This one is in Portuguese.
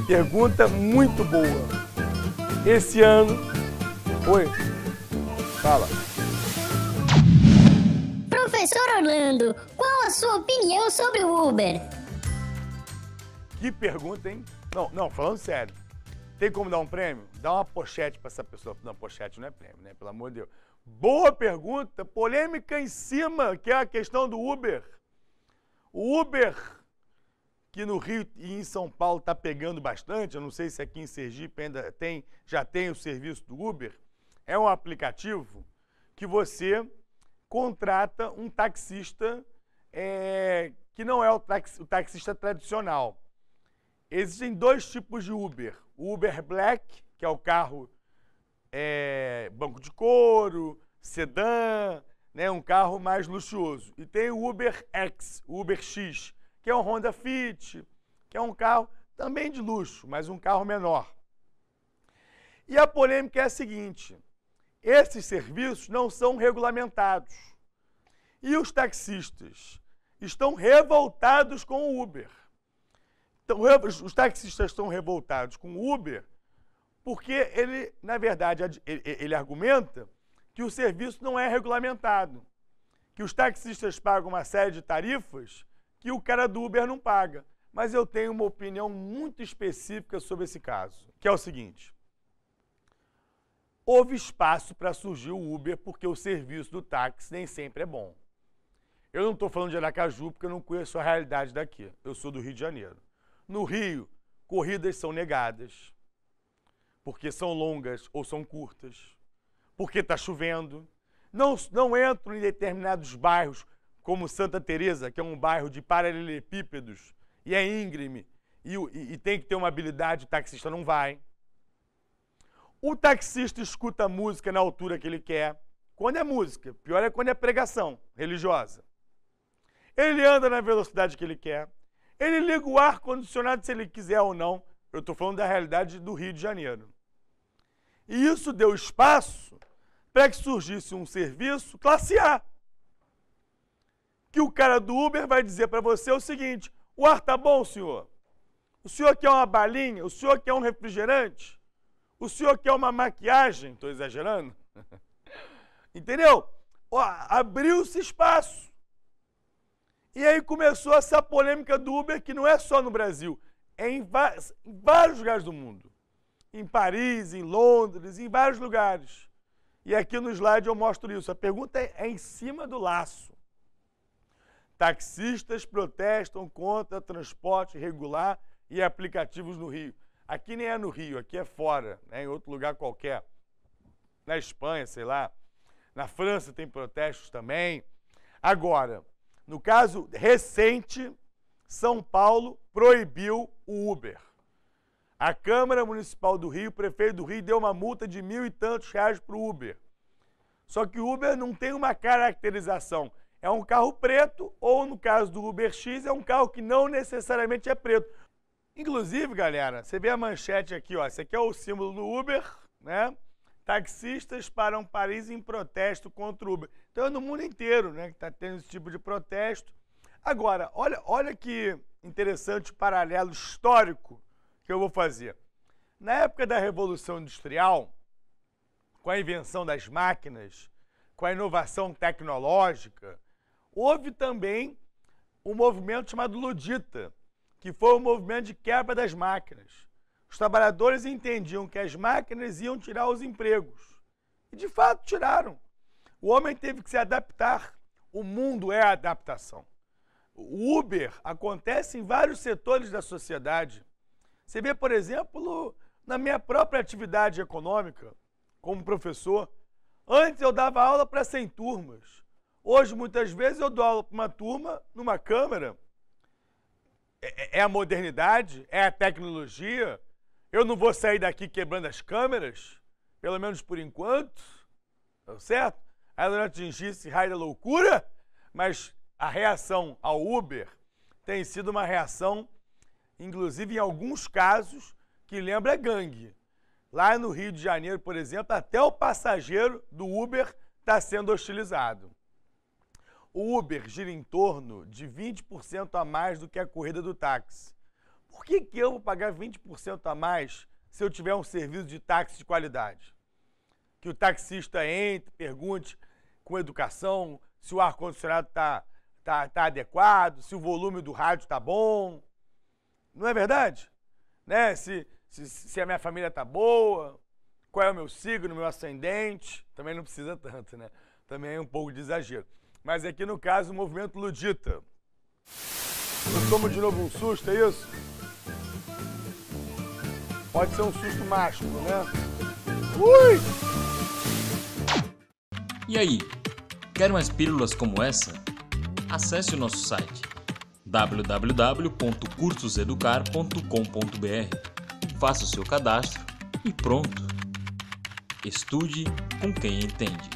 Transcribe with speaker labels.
Speaker 1: Pergunta muito boa. Esse ano... Oi? Fala.
Speaker 2: Professor Orlando, qual a sua opinião sobre o Uber?
Speaker 1: Que pergunta, hein? Não, falando sério. Tem como dar um prêmio? Dá uma pochete pra essa pessoa. Não, pochete não é prêmio, né? Pelo amor de Deus. Boa pergunta, polêmica em cima, que é a questão do Uber. O Uber, que no Rio e em São Paulo está pegando bastante, eu não sei se aqui em Sergipe ainda já tem o serviço do Uber, é um aplicativo que você contrata um taxista que não é o taxista tradicional. Existem dois tipos de Uber. O Uber Black, que é o carro banco de couro, sedã, né, um carro mais luxuoso. E tem o Uber X, o Uber X, que é um Honda Fit, que é um carro também de luxo, mas um carro menor. E a polêmica é a seguinte: esses serviços não são regulamentados. E os taxistas estão revoltados com o Uber. Então, os taxistas estão revoltados com o Uber porque ele, na verdade, ele argumenta que o serviço não é regulamentado, que os taxistas pagam uma série de tarifas que o cara do Uber não paga. Mas eu tenho uma opinião muito específica sobre esse caso, que é o seguinte: houve espaço para surgir o Uber porque o serviço do táxi nem sempre é bom. Eu não estou falando de Aracaju porque eu não conheço a realidade daqui. Eu sou do Rio de Janeiro. No Rio, corridas são negadas, porque são longas ou são curtas, porque está chovendo. Não entram em determinados bairros, como Santa Teresa, que é um bairro de paralelepípedos, e é íngreme, e tem que ter uma habilidade, o taxista não vai. O taxista escuta música na altura que ele quer, quando é música, pior é quando é pregação religiosa. Ele anda na velocidade que ele quer, ele liga o ar-condicionado se ele quiser ou não. Eu estou falando da realidade do Rio de Janeiro. E isso deu espaço para que surgisse um serviço classe A. Que o cara do Uber vai dizer para você o seguinte: o ar tá bom, senhor? O senhor quer uma balinha? O senhor quer um refrigerante? O senhor quer uma maquiagem? Estou exagerando? Entendeu? Abriu-se espaço. E aí começou essa polêmica do Uber, que não é só no Brasil, é em vários lugares do mundo. Em Paris, em Londres, em vários lugares. E aqui no slide eu mostro isso. A pergunta é em cima do laço. Taxistas protestam contra transporte irregular e aplicativos no Rio. Aqui nem é no Rio, aqui é fora, né, em outro lugar qualquer. Na Espanha, sei lá. Na França tem protestos também. Agora, no caso recente, São Paulo proibiu o Uber. A Câmara Municipal do Rio, o prefeito do Rio, deu uma multa de R$1.000 e tantos para o Uber. Só que o Uber não tem uma caracterização. É um carro preto, ou no caso do Uber X, é um carro que não necessariamente é preto. Inclusive, galera, você vê a manchete aqui, ó. Esse aqui é o símbolo do Uber, né? Taxistas param Paris em protesto contra o Uber. Então é no mundo inteiro, né, que está tendo esse tipo de protesto. Agora, olha que interessante o paralelo histórico que eu vou fazer. Na época da Revolução Industrial, com a invenção das máquinas, com a inovação tecnológica, houve também um movimento chamado Ludita, que foi um movimento de quebra das máquinas. Os trabalhadores entendiam que as máquinas iam tirar os empregos. E, de fato, tiraram. O homem teve que se adaptar. O mundo é a adaptação. O Uber acontece em vários setores da sociedade. Você vê, por exemplo, na minha própria atividade econômica, como professor. Antes eu dava aula para 100 turmas. Hoje, muitas vezes, eu dou aula para uma turma numa câmera. É a modernidade, é a tecnologia. Eu não vou sair daqui quebrando as câmeras, pelo menos por enquanto, tá certo? Ela não atingisse raio da loucura, mas a reação ao Uber tem sido uma reação, inclusive em alguns casos, que lembra gangue. Lá no Rio de Janeiro, por exemplo, até o passageiro do Uber está sendo hostilizado. O Uber gira em torno de 20% a mais do que a corrida do táxi. Por que eu vou pagar 20% a mais se eu tiver um serviço de táxi de qualidade? Que o taxista entre, pergunte com educação se o ar-condicionado tá adequado, se o volume do rádio tá bom. Não é verdade? Né? Se a minha família tá boa, qual é o meu signo, meu ascendente. Também não precisa tanto, né? Também é um pouco de exagero. Mas aqui no caso, o movimento ludita. Eu tomo de novo um susto, é isso? Pode ser um susto mágico, né? Ui!
Speaker 3: E aí, quer mais pílulas como essa? Acesse o nosso site www.cursoseducar.com.br. Faça o seu cadastro e pronto! Estude com quem entende.